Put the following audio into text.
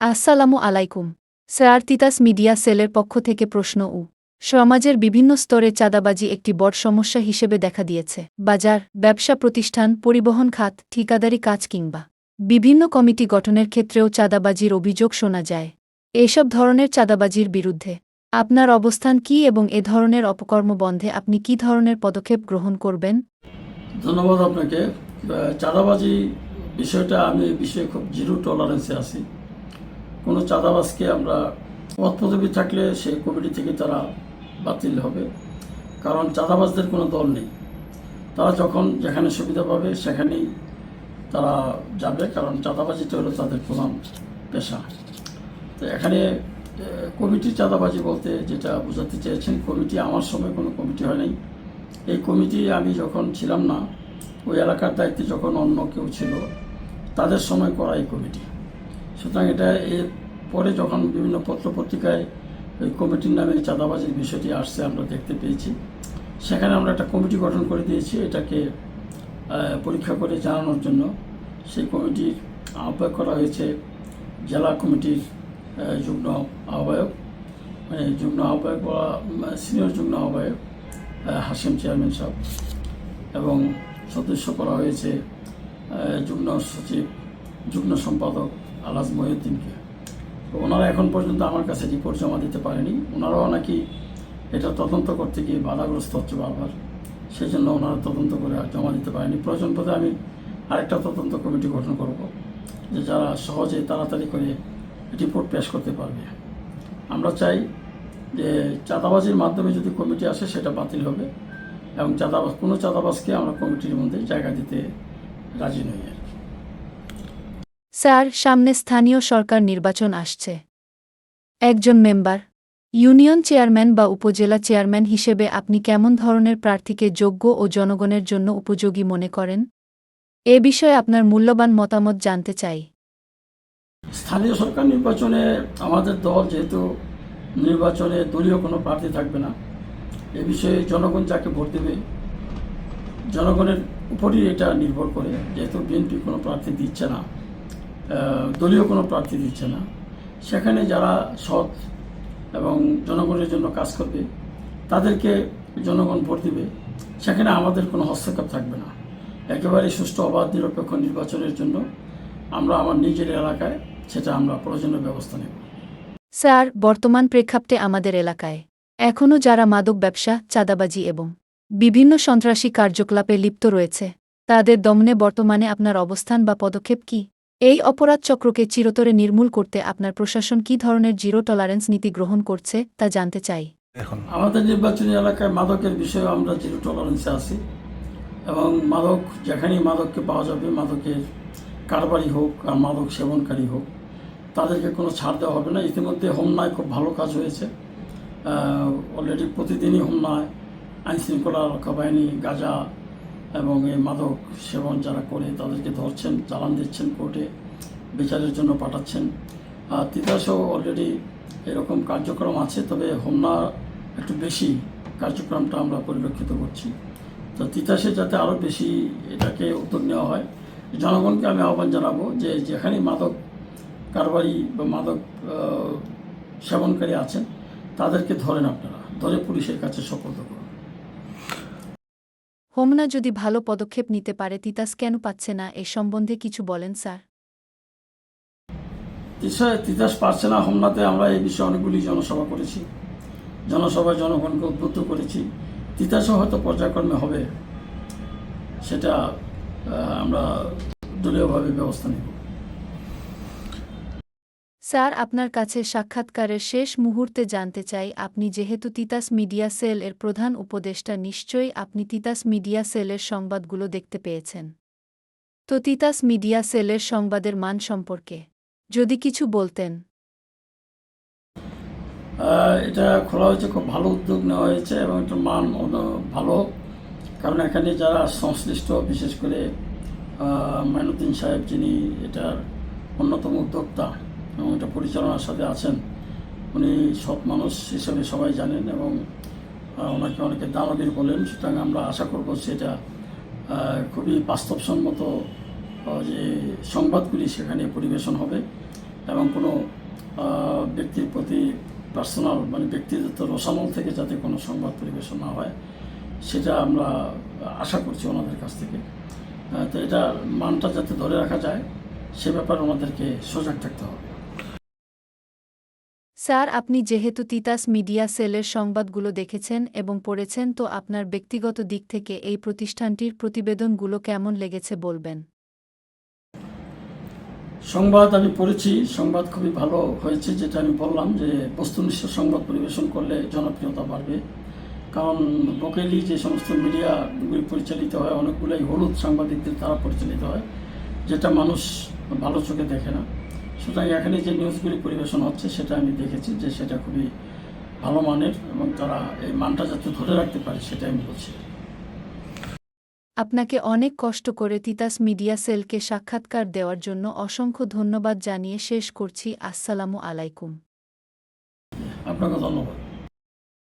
আসসালামু আলাইকুম sir. Titas media সেলের পক্ষ থেকে প্রশ্ন সমাজের বিভিন্ন স্তরে চাঁদাবাজি একটি বড় সমস্যা হিসেবে দেখা দিয়েছে। বাজার, ব্যবসা প্রতিষ্ঠান, পরিবহন খাত, ঠিকাদারি কাজ কিংবা বিভিন্ন কমিটি গঠনের ক্ষেত্রেও চাঁদাবাজির অভিযোগ শোনা যায়। এসব ধরনের চাঁদাবাজির বিরুদ্ধে আপনার অবস্থান কী এবং এ ধরনের অপকর্ম বন্ধে আপনি কী ধরনের পদক্ষেপ গ্রহণ করবেন? ধন্যবাদ আপনাকে। চাঁদাবাজি বিষয়টা আমি বিষয়ে খুব জিরো টলারেন্সে আছি। কোনো চাঁদাবাজকে আমরা পদ পদবি থাকলে সেই কমিটি থেকে তারা বাতিল হবে, কারণ চাঁদাবাজদের কোনো দল নেই। তারা যখন যেখানে সুবিধা পাবে সেখানেই তারা যাবে, কারণ চাঁদাবাজিটা হলো তাদের প্রধান পেশা। তো এখানে কমিটি চাঁদাবাজি বলতে যেটা বোঝাতে চেয়েছেন, কমিটি আমার সময় কোনো কমিটি হয় নাই। এই কমিটি আমি যখন ছিলাম না, ওই এলাকার দায়িত্বে যখন অন্য কেউ ছিল তাদের সময় করা এই কমিটি। সুতরাং এটা এর পরে যখন বিভিন্ন পত্রপত্রিকায় ওই কমিটির নামে চাঁদাবাজির বিষয়টি আসছে আমরা দেখতে পেয়েছি, সেখানে আমরা একটা কমিটি গঠন করে দিয়েছি এটাকে পরীক্ষা করে জানানোর জন্য। সেই কমিটির আহ্বায়ক করা হয়েছে জেলা কমিটির যুগ্ম আহ্বায়ক, যুগ্ম আহ্বায়ক বা সিনিয়র যুগ্ম আহ্বায়ক হাসিম চেয়ারম্যান সাহেব, এবং সদস্য করা হয়েছে যুগ্ম সচিব, যুগ্ম সম্পাদক আলহাজ মহিউদ্দিনকে। ওনারা এখন পর্যন্ত আমার কাছে রিপোর্ট জমা দিতে পারেনি। ওনারাও নাকি এটা তদন্ত করতে গিয়ে বাধাগ্রস্ত হচ্ছে বারবার, সেই জন্য ওনারা তদন্ত করে জমা দিতে পারেনি। প্রয়োজন পদে আমি আরেকটা তদন্ত কমিটি গঠন করব, যে যারা সহজে তাড়াতাড়ি করে রিপোর্ট পেশ করতে পারবে। আমরা চাই যে চাঁদাবাজির মাধ্যমে যদি কমিটি আসে সেটা বাতিল হবে, এবং কোনো চাঁদাবাজকে আমরা কমিটির মধ্যে জায়গা দিতে রাজি নই। স্যার, সামনে স্থানীয় সরকার নির্বাচন আসছে। একজন মেম্বার, ইউনিয়ন চেয়ারম্যান বা উপজেলা চেয়ারম্যান হিসেবে আপনি কেমন ধরনের প্রার্থীকে যোগ্য ও জনগণের জন্য উপযোগী মনে করেন? এ বিষয়ে আপনার মূল্যবান মতামত জানতে চাই। স্থানীয় সরকার নির্বাচনে আমাদের দল যেহেতু নির্বাচনে দলীয় কোনো প্রার্থী থাকবে না, এ বিষয়ে জনগণ যাকে ভোট দেবে জনগণের উপরই এটা নির্ভর করে। যেহেতু বিএনপি কোনো প্রার্থী দিচ্ছে না, দলীয় কোনো প্রার্থী দিচ্ছে না, সেখানে যারা সৎ এবং জনগণের জন্য কাজ করবে তাদেরকে জনগণ ভোট দেবে। সেখানে আমাদের কোনো হস্তক্ষেপ থাকবে না। একেবারে সুষ্ঠু অবাধ নিরপেক্ষ নির্বাচনের জন্য আমরা আমার নিজের এলাকায় সেটা আমরা প্রয়োজনীয় ব্যবস্থা নেব। স্যার, বর্তমান প্রেক্ষাপটে আমাদের এলাকায় এখনও যারা মাদক ব্যবসা, চাঁদাবাজি এবং বিভিন্ন সন্ত্রাসী কার্যকলাপে লিপ্ত রয়েছে তাদের দমনে বর্তমানে আপনার অবস্থান বা পদক্ষেপ কী? এই অপরাধ চক্রকে চিরতরে নির্মূল করতে আপনার প্রশাসন কী ধরনের জিরো টলারেন্স নীতি গ্রহণ করছে তা জানতে চাই। আমাদের নির্বাচনী এলাকায় মাদকের বিষয়ে আমরা জিরো টলারেন্সে আছি, এবং মাদক যেখানেই মাদককে পাওয়া যাবে, মাদকের কারবারি হোক আর মাদক সেবনকারী হোক, তাদেরকে কোনো ছাড় দেওয়া হবে না। ইতিমধ্যে হোমনায় খুব ভালো কাজ হয়েছে। অলরেডি প্রতিদিনই হোমনায় আইনশৃঙ্খলা রক্ষা বাহিনী গাঁজা এবং এই মাদক সেবন যারা করে তাদেরকে ধরছেন, চালান দিচ্ছেন, কোর্টে বিচারের জন্য পাঠাচ্ছেন। আর তিতাসেও অলরেডি এরকম কার্যক্রম আছে, তবে হোমনা একটু বেশি কার্যক্রমটা আমরা পরিলক্ষিত করছি। তো তিতাসে যাতে আরও বেশি এটাকে উদ্যোগ নেওয়া হয়, জনগণকে আমি আহ্বান জানাবো যে যেখানে মাদক কারবারি বা মাদক সেবনকারী আছেন তাদেরকে ধরেন, আপনারা ধরে পুলিশের কাছে সোপর্দ করুন। হোমনা যদি ভালো পদক্ষেপ নিতে পারে, তিতাস কেন পাচ্ছে না এ সম্বন্ধে কিছু বলেন স্যার। তিতাস পারছে না হোমনাতে আমরা এই বিষয়ে অনেকগুলি জনসভা করেছি, জনসভায় জনগণকে উদ্বুদ্ধ করেছি। তিতাসও হয়তো পর্যায়ক্রমে হবে, সেটা আমরা দলীয়ভাবে ব্যবস্থা নেব। স্যার, আপনার কাছে সাক্ষাৎকারের শেষ মুহূর্তে জানতে চাই, আপনি যেহেতু তিতাস মিডিয়া সেল এর প্রধান উপদেষ্টা, নিশ্চয়ই আপনি তিতাস মিডিয়া সেলের সংবাদগুলো দেখতে পেয়েছেন। তো তিতাস মিডিয়া সেলের সংবাদের মান সম্পর্কে যদি কিছু বলতেন। এটা খোলা হয়েছে, খুব ভালো উদ্যোগ নেওয়া হয়েছে এবং এটার মান ভালো, কারণ এখানে যারা সংশ্লিষ্ট, বিশেষ করে মাইনুদ্দিন সাহেব যিনি এটার অন্যতম উদ্যোক্তা এবং এটা পরিচালনার সাথে আছেন, উনি সৎ মানুষ হিসেবে সবাই জানেন এবং ওনাকে অনেকে দানবীর বলেন। সুতরাং আমরা আশা করব সেটা খুবই বাস্তবসম্মত যে সংবাদগুলি সেখানে পরিবেশন হবে এবং কোনো ব্যক্তির প্রতি পার্সোনাল মানে ব্যক্তিগত রসামল থেকে যাতে কোনো সংবাদ পরিবেশন না হয় সেটা আমরা আশা করছি ওনাদের কাছ থেকে। তো এটা মানটা যাতে ধরে রাখা যায় সে ব্যাপারে ওনাদেরকে সজাগ থাকতে হবে। স্যার, আপনি যেহেতু তিতাস মিডিয়া সেলের সংবাদগুলো দেখেছেন এবং পড়েছেন, তো আপনার ব্যক্তিগত দিক থেকে এই প্রতিষ্ঠানটির প্রতিবেদনগুলো কেমন লেগেছে বলবেন? সংবাদ আমি পড়েছি, সংবাদ খুবই ভালো হয়েছে। যেটা আমি বললাম যে বস্তুনিষ্ঠ সংবাদ পরিবেশন করলে জনপ্রিয়তা বাড়বে। কারণ লোকালি যে সমস্ত মিডিয়াগুলি পরিচালিত হয় অনেকগুলোই হলুদ সাংবাদিকদের দ্বারা পরিচালিত হয়, যেটা মানুষ ভালো চোখে দেখে না। সুতরাং এখানে যে নিউজগুলি পরিবেশন হচ্ছে সেটা আমি দেখেছি যে সেটা খুবই ভালো মানের এবং তারা এই মানটা যাতে ধরে রাখতে পারে সেটাই আমি বলছি। আপনাকে অনেক কষ্ট করে তিতাস মিডিয়া সেলকে সাক্ষাৎকার দেওয়ার জন্য অসংখ্য ধন্যবাদ জানিয়ে শেষ করছি। আসসালামু আলাইকুম। আপনাকে ধন্যবাদ।